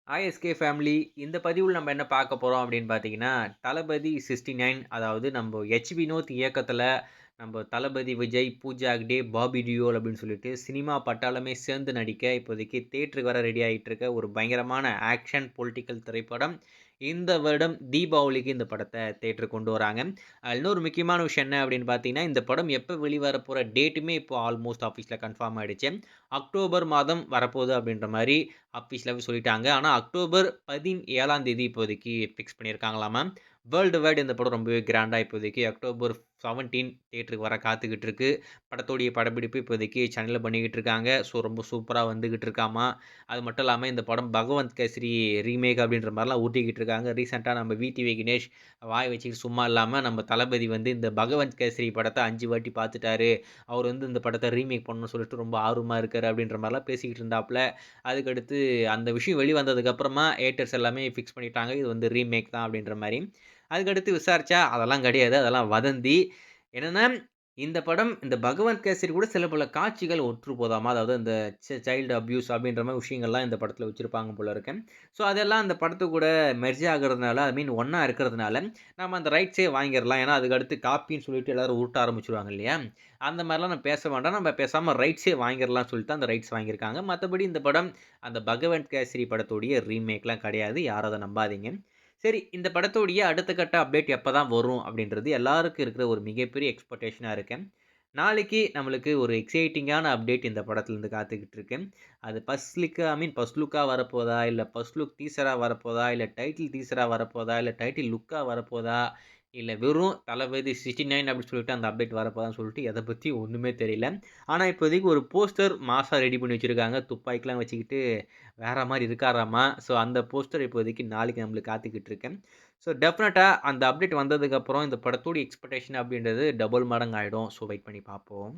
ஐஎஸ்கே family இந்த பதிவில் நம்ம என்ன பார்க்க போகிறோம் அப்படின்னு பார்த்தீங்கன்னா, தளபதி 69 அதாவது நம்ம வினோத் இயக்கத்தில் நம்ம தளபதி விஜய், பூஜா ஹெக்டே, பாபி டியோல் அப்படின்னு சொல்லிட்டு சினிமா பட்டாளமே சேர்ந்து நடிக்க இப்போதைக்கு தியேட்டருக்கு வர ரெடி ஆகிட்டு இருக்க ஒரு பயங்கரமான ஆக்ஷன் பொலிட்டிக்கல் திரைப்படம். இந்த வருடம் தீபாவளிக்கு இந்த படத்தை தியேட்டருக்கு கொண்டு வராங்க. இன்னொரு முக்கியமான விஷயம் என்ன அப்படின்னு பார்த்தீங்கன்னா, இந்த படம் எப்போ வெளிவர போகிற டேட்டுமே இப்போ ஆல்மோஸ்ட் ஆஃபீஸில் கன்ஃபார்ம் ஆகிடுச்சு. அக்டோபர் மாதம் வரப்போகுது அப்படின்ற மாதிரி ஆஃபீஸில் சொல்லிட்டாங்க. ஆனால் அக்டோபர் 17ஆம் தேதி இப்போதைக்கு ஃபிக்ஸ் பண்ணியிருக்காங்களாமா. வேர்ல்டு வைட் இந்த படம் ரொம்பவே கிராண்டாக இப்போதைக்கு அக்டோபர் 17 தியேட்டருக்கு வர காத்துக்கிட்டு இருக்கு. படத்தோடைய படப்பிடிப்பு இப்போதைக்கு சென்னையில் பண்ணிக்கிட்டு இருக்காங்க. ஸோ ரொம்ப சூப்பராக வந்துக்கிட்டு இருக்காமா. அது மட்டும் இல்லாமல் இந்த படம் பகவந்த் கேசரி ரீமேக் அப்படின்ற மாதிரிலாம் ஊட்டிக்கிட்டு இருக்காங்க. ரீசெண்டாக நம்ம விடிவி கணேஷ் வாய் வச்சுக்கிட்டு சும்மா இல்லாமல் நம்ம தளபதி வந்து இந்த பகவந்த் கேசரி படத்தை 5 வாட்டி பார்த்துட்டாரு. அவர் வந்து இந்த படத்தை ரீமேக் பண்ணணும்னு சொல்லிட்டு ரொம்ப ஆர்வமாக இருக்காரு அப்படின்ற மாதிரிலாம் பேசிக்கிட்டு இருந்தாப்புல. அதுக்கடுத்து அந்த விஷயம் வெளிவந்ததுக்கப்புறமா ஏட்டர்ஸ் எல்லாமே ஃபிக்ஸ் பண்ணிட்டாங்க. இது வந்து ரீமேக் தான் அப்படின்ற மாதிரி. அதுக்கடுத்து விசாரிச்சா அதெல்லாம் கிடையாது. அதெல்லாம் வதந்தி. என்னன்னா, இந்த படம் இந்த பகவந்த் கேசரி கூட சில பல காட்சிகள் ஒற்று போதாமா. அதாவது இந்த சைல்டு அப்யூஸ் அப்படின்ற மாதிரி விஷயங்கள்லாம் இந்த படத்தில் வச்சிருப்பாங்க போல இருக்கு. ஸோ அதெல்லாம் அந்த படத்து கூட மெர்ஜ் ஆகுறதுனால ஐ மீன் ஒன்றா இருக்கிறதுனால நம்ம அந்த ரைட்ஸே வாங்கிடலாம். ஏன்னா அதுக்கடுத்து காப்பின்னு சொல்லிட்டு எல்லாரும் உருட்ட ஆரம்பிச்சுருவாங்க இல்லையா? அந்த மாதிரிலாம் நம்ம பேச வேண்டாம். நம்ம பேசாமல் ரைட்ஸே வாங்கிடலாம்னு சொல்லிட்டு அந்த ரைட்ஸ் வாங்கியிருக்காங்க. மற்றபடி இந்த படம் அந்த பகவந்த் கேசரி படத்துடைய ரீமேக்லாம் கிடையாது. யாரும் அத நம்பாதீங்க. சரி, இந்த படத்துடைய அடுத்த கட்ட அப்டேட் எப்போ தான் வரும் அப்படின்றது எல்லாருக்கும் இருக்கிற ஒரு மிகப்பெரிய எக்ஸ்பெக்டேஷனாக இருக்கு. நாளைக்கு நம்மளுக்கு ஒரு எக்ஸைட்டிங்கான அப்டேட் இந்த படத்துலேருந்து காத்துக்கிட்டு இருக்கு. அது ஃபர்ஸ்ட் லுக்கா வரப்போதா, இல்லை ஃபர்ஸ்ட் லுக் டீசரா வரப்போதா, இல்லை டைட்டில் டீசரா வரப்போதா, இல்லை டைட்டில் லுக்கா வரப்போதா, இல்லை வெறும் தளபதி 69 அப்படின்னு சொல்லிட்டு அந்த அப்டேட் வரப்போதான்னு சொல்லிட்டு எதை பற்றி ஒன்றுமே தெரியல. ஆனால் இப்போதைக்கு ஒரு போஸ்டர் மாசாக ரெடி பண்ணி வச்சுருக்காங்க. துப்பாக்கிலாம் வச்சுக்கிட்டு வேற மாதிரி இருக்காராமா. ஸோ அந்த போஸ்டர் இப்போதைக்கு நாளைக்கு நம்மளுக்கு காத்துக்கிட்டு இருக்கேன். ஸோ டெஃபினட்டாக அந்த அப்டேட் வந்ததுக்கப்புறம் இந்த படத்தோட எக்ஸ்பெக்டேஷன் அப்படின்றது டபுள் மடங்கு ஆகிடும். ஸோ வெயிட் பண்ணி பார்ப்போம்.